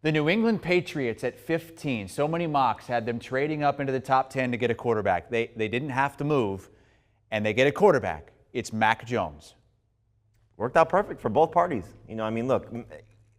The New England Patriots at 15. So many mocks had them trading up into the top 10 to get a quarterback. They didn't have to move, and they get a quarterback. It's Mac Jones. Worked out perfect for both parties. I mean, look,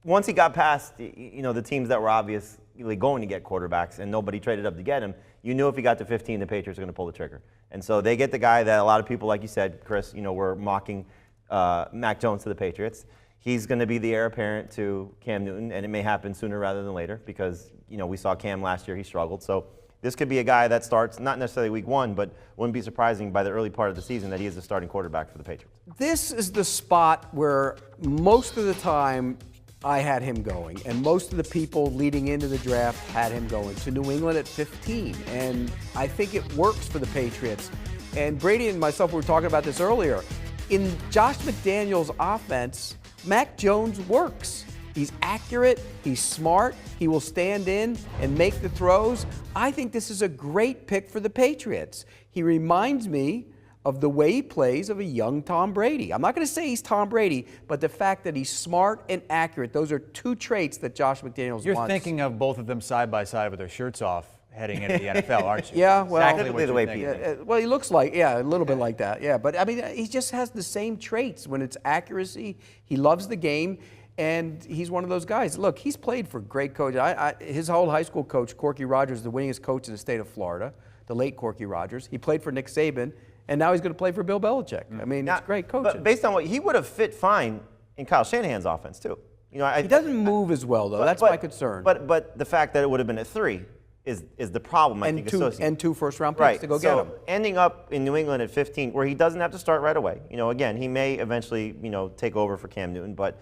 once he got past, the teams that were obviously going to get quarterbacks and nobody traded up to get him, you knew if he got to 15, the Patriots were going to pull the trigger. And so they get the guy that a lot of people, like you said, Chris, were mocking Mac Jones to the Patriots. He's going to be the heir apparent to Cam Newton, and it may happen sooner rather than later because, we saw Cam last year. He struggled. So this could be a guy that starts not necessarily week 1, but wouldn't be surprising by the early part of the season that he is the starting quarterback for the Patriots. This is the spot where most of the time I had him going, and most of the people leading into the draft had him going to New England at 15. And I think it works for the Patriots. And Brady and myself were talking about this earlier. In Josh McDaniels' offense, Mac Jones works. He's accurate, he's smart, he will stand in and make the throws. I think this is a great pick for the Patriots. He reminds me of the way he plays of a young Tom Brady. I'm not going to say he's Tom Brady, but the fact that he's smart and accurate, those are two traits that Josh McDaniels wants. You're thinking of both of them side by side with their shirts off heading into the NFL, aren't you? Yeah, well, exactly the way Pete. Well, he looks like, a little bit like that. Yeah, but I mean, he just has the same traits. When it's accuracy, he loves the game, and he's one of those guys. Look, he's played for great coaches. His whole high school coach, Corky Rogers, the winningest coach in the state of Florida, the late Corky Rogers. He played for Nick Saban, and now he's going to play for Bill Belichick. I mean, it's great coaching. But based on what he would have fit fine in Kyle Shanahan's offense too. He doesn't move as well though. That's my concern. But the fact that it would have been at 3 is the problem, I think. And two first-round picks to go get him. Ending up in New England at 15, where he doesn't have to start right away. Again, he may eventually, take over for Cam Newton, but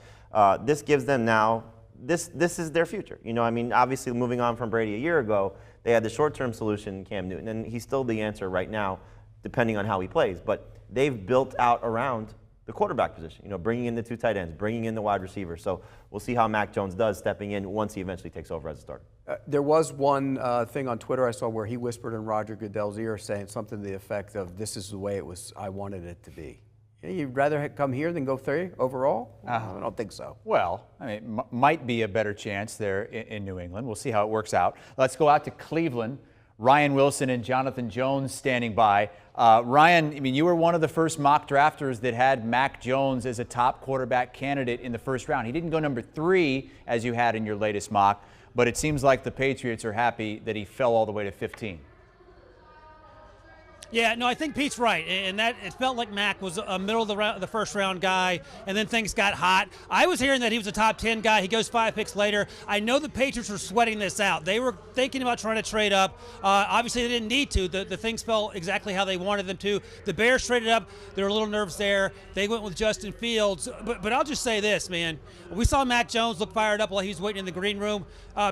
this gives them now, this is their future. I mean, obviously moving on from Brady a year ago, they had the short-term solution, Cam Newton, and he's still the answer right now, depending on how he plays. But they've built out around the quarterback position, bringing in the 2 tight ends, bringing in the wide receiver. So we'll see how Mac Jones does stepping in once he eventually takes over as a starter. There was one thing on Twitter I saw where he whispered in Roger Goodell's ear saying something to the effect of, "This is the way I wanted it to be." You'd rather come here than go 3 overall? I don't think so. Well, I mean, might be a better chance there in New England. We'll see how it works out. Let's go out to Cleveland. Ryan Wilson and Jonathan Jones standing by. Ryan, I mean, you were one of the first mock drafters that had Mac Jones as a top quarterback candidate in the first round. He didn't go number 3 as you had in your latest mock, but it seems like the Patriots are happy that he fell all the way to 15. Yeah, no, I think Pete's right, and that it felt like Mac was a middle of the first round guy, and then things got hot. I was hearing that he was a top 10 guy. He goes 5 picks later. I know the Patriots were sweating this out. They were thinking about trying to trade up. Obviously, they didn't need to. The things fell exactly how they wanted them to. The Bears traded up. They were a little nervous there. They went with Justin Fields. But I'll just say this, man. We saw Mac Jones look fired up while he was waiting in the green room.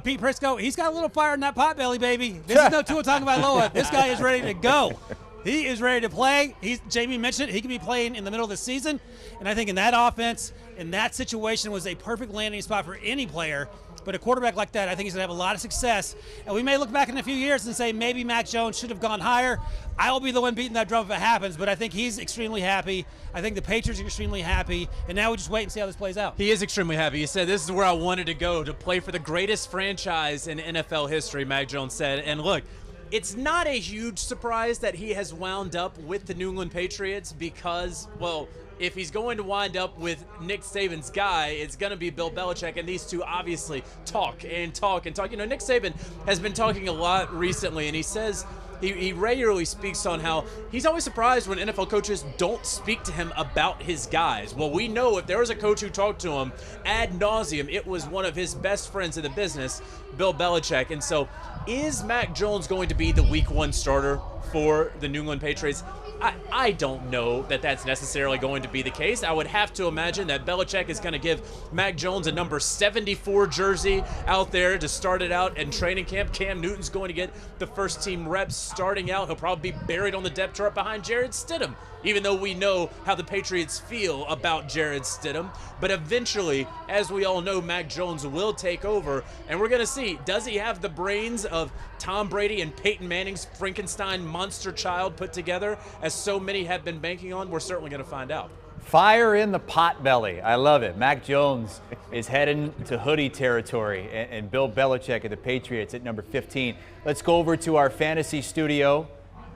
Pete Prisco, he's got a little fire in that pot belly, baby. This is no Tua Tagovailoa. This guy is ready to go. He is ready to play. Jamie mentioned it. He could be playing in the middle of the season. And I think in that offense, in that situation, was a perfect landing spot for any player. But a quarterback like that, I think he's going to have a lot of success. And we may look back in a few years and say maybe Mac Jones should have gone higher. I'll be the one beating that drum if it happens. But I think he's extremely happy. I think the Patriots are extremely happy. And now we just wait and see how this plays out. He is extremely happy. He said, "This is where I wanted to go, to play for the greatest franchise in NFL history," Mac Jones said. And look, it's not a huge surprise that he has wound up with the New England Patriots because, well, if he's going to wind up with Nick Saban's guy, it's going to be Bill Belichick, and these two obviously talk and talk and talk. Nick Saban has been talking a lot recently, and he says he regularly speaks on how he's always surprised when NFL coaches don't speak to him about his guys. Well, we know if there was a coach who talked to him ad nauseum, it was one of his best friends in the business, Bill Belichick. And so is Mac Jones going to be the week 1 starter for the New England Patriots? I don't know that that's necessarily going to be the case. I would have to imagine that Belichick is going to give Mac Jones a number 74 jersey out there to start it out in training camp. Cam Newton's going to get the first team reps starting out. He'll probably be buried on the depth chart behind Jarrett Stidham, even though we know how the Patriots feel about Jarrett Stidham. But eventually, as we all know, Mac Jones will take over, and we're going to see, does he have the brains of Tom Brady and Peyton Manning's Frankenstein monster child put together, as so many have been banking on? We're certainly going to find out. Fire in the pot belly. I love it. Mac Jones is heading to hoodie territory, and Bill Belichick of the Patriots at number 15. Let's go over to our fantasy studio.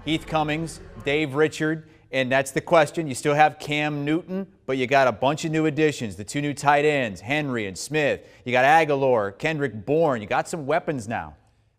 Heath Cummings, Dave Richard, and that's the question. You still have Cam Newton, but you got a bunch of new additions. The 2 new tight ends, Henry and Smith. You got Aguilar, Kendrick Bourne. You got some weapons now.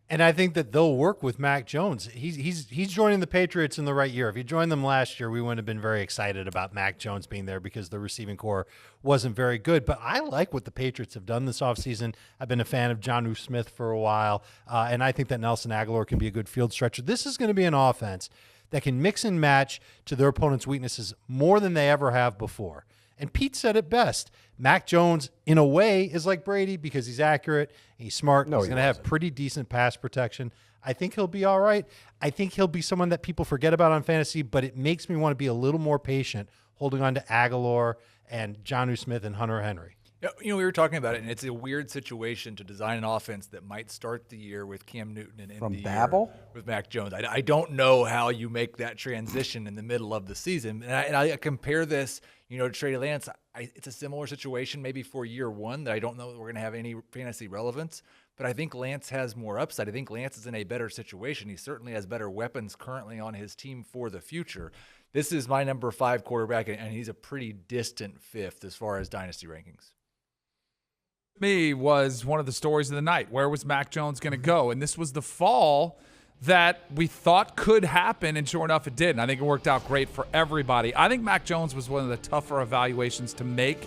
And I think that they'll work with Mac Jones. He's joining the Patriots in the right year. If he joined them last year, we wouldn't have been very excited about Mac Jones being there because the receiving core wasn't very good. But I like what the Patriots have done this offseason. I've been a fan of Jonnu Smith for a while, and I think that Nelson Aguilar can be a good field stretcher. This is going to be an offense that can mix and match to their opponent's weaknesses more than they ever have before. And Pete said it best. Mac Jones, in a way, is like Brady because he's accurate, he's smart, he's going to have pretty decent pass protection. I think he'll be all right. I think he'll be someone that people forget about on fantasy, but it makes me want to be a little more patient holding on to Aguilar and Jonnu Smith and Hunter Henry. You know, we were talking about it, and it's a weird situation to design an offense that might start the year with Cam Newton and end the year with Mac Jones. I don't know how you make that transition in the middle of the season. And I compare this, to Trey Lance. It's a similar situation maybe for year one that I don't know that we're going to have any fantasy relevance. But I think Lance has more upside. I think Lance is in a better situation. He certainly has better weapons currently on his team for the future. This is my number 5 quarterback, and he's a pretty distant 5th as far as dynasty rankings. Me was one of the stories of the night. Where was Mac Jones going to go? And this was the fall that we thought could happen, and sure enough, it did. And I think it worked out great for everybody. I think Mac Jones was one of the tougher evaluations to make,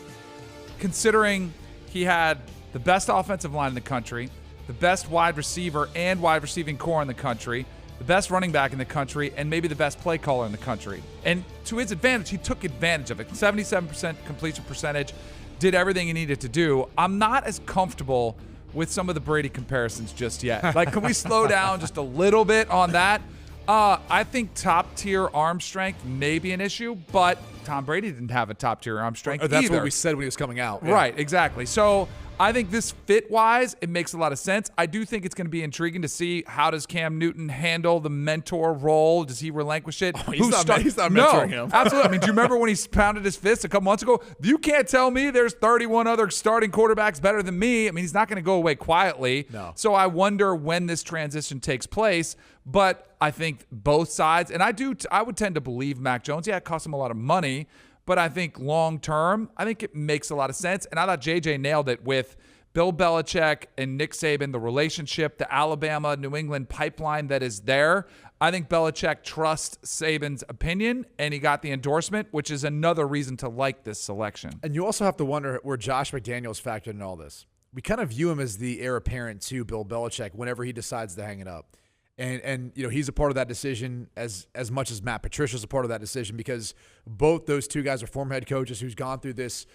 considering he had the best offensive line in the country, the best wide receiver and wide receiving core in the country, the best running back in the country, and maybe the best play caller in the country. And to his advantage, he took advantage of it. 77% completion percentage. Did everything he needed to do. I'm not as comfortable with some of the Brady comparisons just yet. Like, can we slow down just a little bit on that? I think top-tier arm strength may be an issue, but Tom Brady didn't have a top-tier arm strength either. That's what we said when he was coming out. Yeah. Right, exactly. So I think this fit-wise, it makes a lot of sense. I do think it's going to be intriguing to see how does Cam Newton handle the mentor role. Does he relinquish it? He's not mentoring him. Absolutely. I mean, do you remember when he pounded his fist a couple months ago? You can't tell me there's 31 other starting quarterbacks better than me. I mean, he's not going to go away quietly. No. So I wonder when this transition takes place. But I think both sides, and I would tend to believe Mac Jones. Yeah, it cost him a lot of money. But I think long-term, I think it makes a lot of sense. And I thought JJ nailed it with Bill Belichick and Nick Saban, the relationship, the Alabama-New England pipeline that is there. I think Belichick trusts Saban's opinion, and he got the endorsement, which is another reason to like this selection. And you also have to wonder where Josh McDaniels factored in all this. We kind of view him as the heir apparent to Bill Belichick whenever he decides to hang it up. And he's a part of that decision as much as Matt Patricia's a part of that decision, because both those two guys are former head coaches who's gone through this,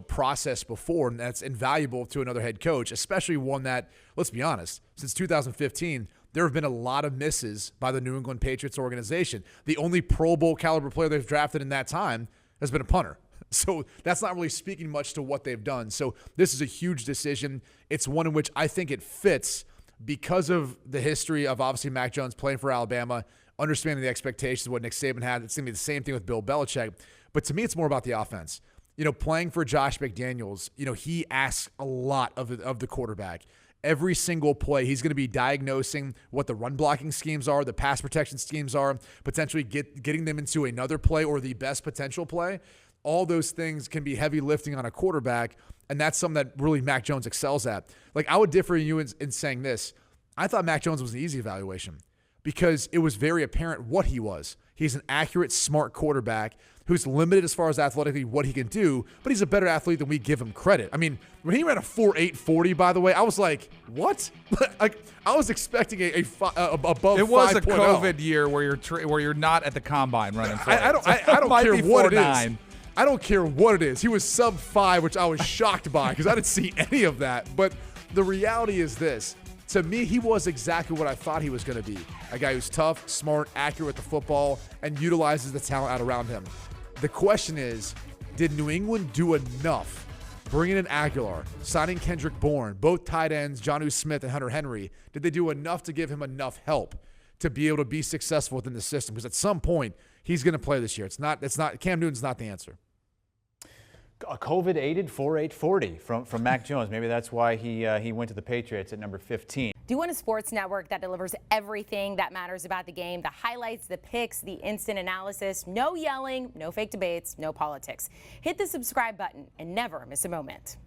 process before, and that's invaluable to another head coach, especially one that, let's be honest, since 2015, there have been a lot of misses by the New England Patriots organization. The only Pro Bowl caliber player they've drafted in that time has been a punter. So that's not really speaking much to what they've done. So this is a huge decision. It's one in which I think it fits because of the history of obviously Mac Jones playing for Alabama, understanding the expectations of what Nick Saban had. It's going to be the same thing with Bill Belichick. But to me, it's more about the offense. Playing for Josh McDaniels, he asks a lot of the quarterback. Every single play, he's going to be diagnosing what the run blocking schemes are, the pass protection schemes are, potentially getting them into another play or the best potential play. All those things can be heavy lifting on a quarterback, and that's something that really Mac Jones excels at. Like, I would differ in you in saying this. I thought Mac Jones was an easy evaluation because it was very apparent what he was. He's an accurate, smart quarterback who's limited as far as athletically what he can do, but he's a better athlete than we give him credit. I mean, when he ran a 4.840, by the way, I was like, what? Like, I was expecting above 5.0. It was a COVID year where you're not at the combine running for I don't care what it is. I don't care what it is. He was sub 5, which I was shocked by because I didn't see any of that. But the reality is this. To me, he was exactly what I thought he was going to be. A guy who's tough, smart, accurate with the football, and utilizes the talent out around him. The question is, did New England do enough bringing in Aguilar, signing Kendrick Bourne, both tight ends, Jonnu Smith and Hunter Henry? Did they do enough to give him enough help to be able to be successful within the system? Because at some point, he's going to play this year. Cam Newton's not the answer. A COVID-aided 4.840 from Mac Jones. Maybe that's why he went to the Patriots at number 15. Do you want a sports network that delivers everything that matters about the game? The highlights, the picks, the instant analysis. No yelling, no fake debates, no politics. Hit the subscribe button and never miss a moment.